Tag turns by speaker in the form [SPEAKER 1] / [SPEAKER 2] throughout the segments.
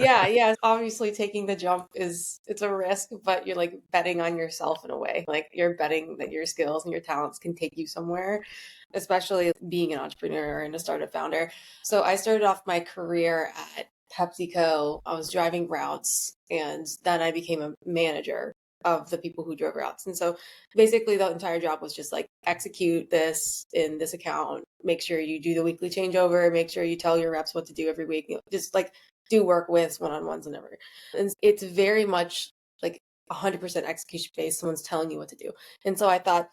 [SPEAKER 1] Yeah. Obviously taking the jump it's a risk, but you're like betting on yourself in a way. Like you're betting that your skills and your talents can take you somewhere, especially being an entrepreneur and a startup founder. So I started off my career at PepsiCo. I was driving routes and then I became a manager of the people who drove routes. And so basically the entire job was just like execute this in this account, make sure you do the weekly changeover, make sure you tell your reps what to do every week, just like do work with one-on-ones and ever. And it's very much like 100% execution based. Someone's telling you what to do. And so I thought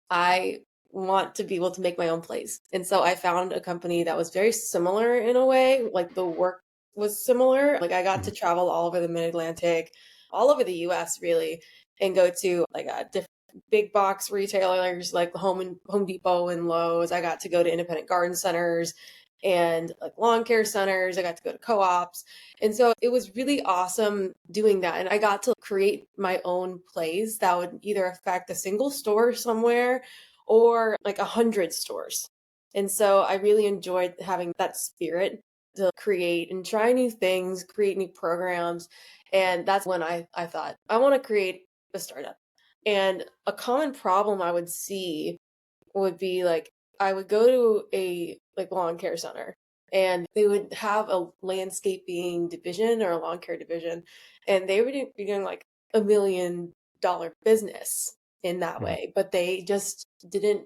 [SPEAKER 1] I want to be able to make my own plays. And so I found a company that was very similar in a way, like the work was similar. Like I got to
[SPEAKER 2] Mhm.
[SPEAKER 1] travel all over the mid-Atlantic, all over the US really, and go to like a different big box retailers like Home Depot and Lowe's. I got to go to independent garden centers and like lawn care centers. I got to go to co-ops. And so it was really awesome doing that. And I got to create my own plays that would either affect a single store somewhere or like 100 stores. And so I really enjoyed having that spirit to create and try new things, create new programs. And that's when I thought, I want to create a startup. And a common problem I would see would be like I would go to a like lawn care center and they would have a landscaping division or a lawn care division and they would be doing like $1 million business in that
[SPEAKER 2] Mhm.
[SPEAKER 1] way, but they just didn't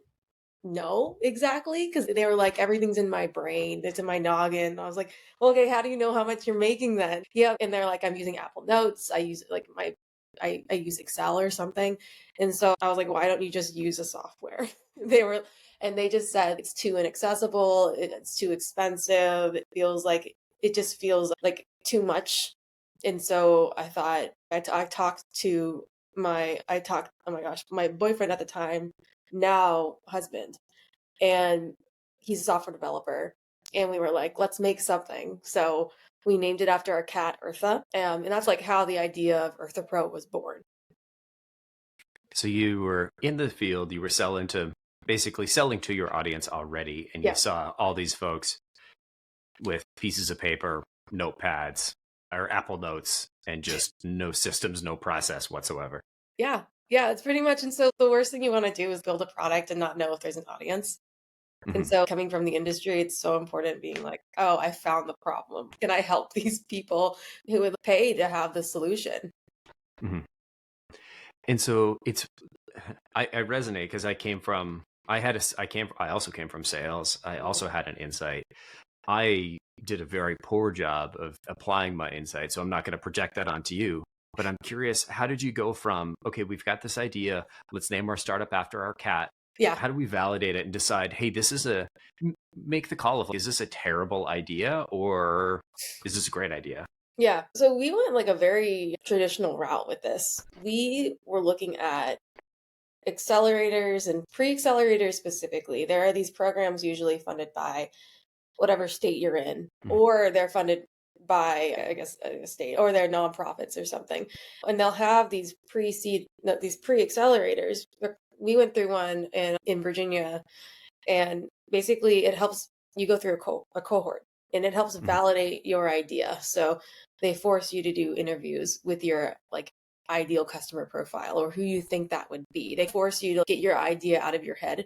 [SPEAKER 1] know exactly because they were like everything's in my brain, it's in my noggin. I was like, well, okay, how do you know how much you're making then? Yeah, and they're like, I'm using Apple Notes, I use like I use Excel or something. And so I was like, why don't you just use a software? They were, and they just said it's too inaccessible, it's too expensive, it just feels like too much. And so I thought, I talked to oh my gosh, my boyfriend at the time, now husband, and he's a software developer. And we were like, let's make something. So we named it after our cat, Eartha. And that's like how the idea of EarthaPro was born.
[SPEAKER 2] So you were in the field, you were basically selling to your audience already, and you
[SPEAKER 1] Yeah.
[SPEAKER 2] saw all these folks with pieces of paper, notepads, or Apple Notes, and just no systems, no process whatsoever.
[SPEAKER 1] Yeah. Yeah. It's pretty much. And so the worst thing you want to do is build a product and not know if there's an audience. And
[SPEAKER 2] Mhm.
[SPEAKER 1] so coming from the industry, it's so important being like, oh, I found the problem. Can I help these people who would pay to have the solution?
[SPEAKER 2] Mhm. And so I resonate because I also came from sales. I also had an insight. I did a very poor job of applying my insight, so I'm not going to project that onto you. But I'm curious, how did you go from, okay, we've got this idea, let's name our startup after our cat.
[SPEAKER 1] Yeah.
[SPEAKER 2] How do we validate it and decide, hey, make the call of, is this a terrible idea or is this a great idea?
[SPEAKER 1] Yeah. So we went like a very traditional route with this. We were looking at accelerators and pre-accelerators specifically. There are these programs usually funded by whatever state you're in,
[SPEAKER 2] Mhm.
[SPEAKER 1] or they're funded by, I guess, a state, or they're nonprofits or something. And they'll have these pre-seed, no, these pre-accelerators. We went through one in Virginia, and basically it helps you go through a cohort and it helps
[SPEAKER 2] Mhm.
[SPEAKER 1] validate your idea. So they force you to do interviews with your like ideal customer profile or who you think that would be. They force you to get your idea out of your head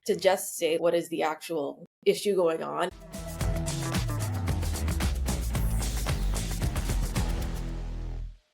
[SPEAKER 1] to just say what is the actual issue going on.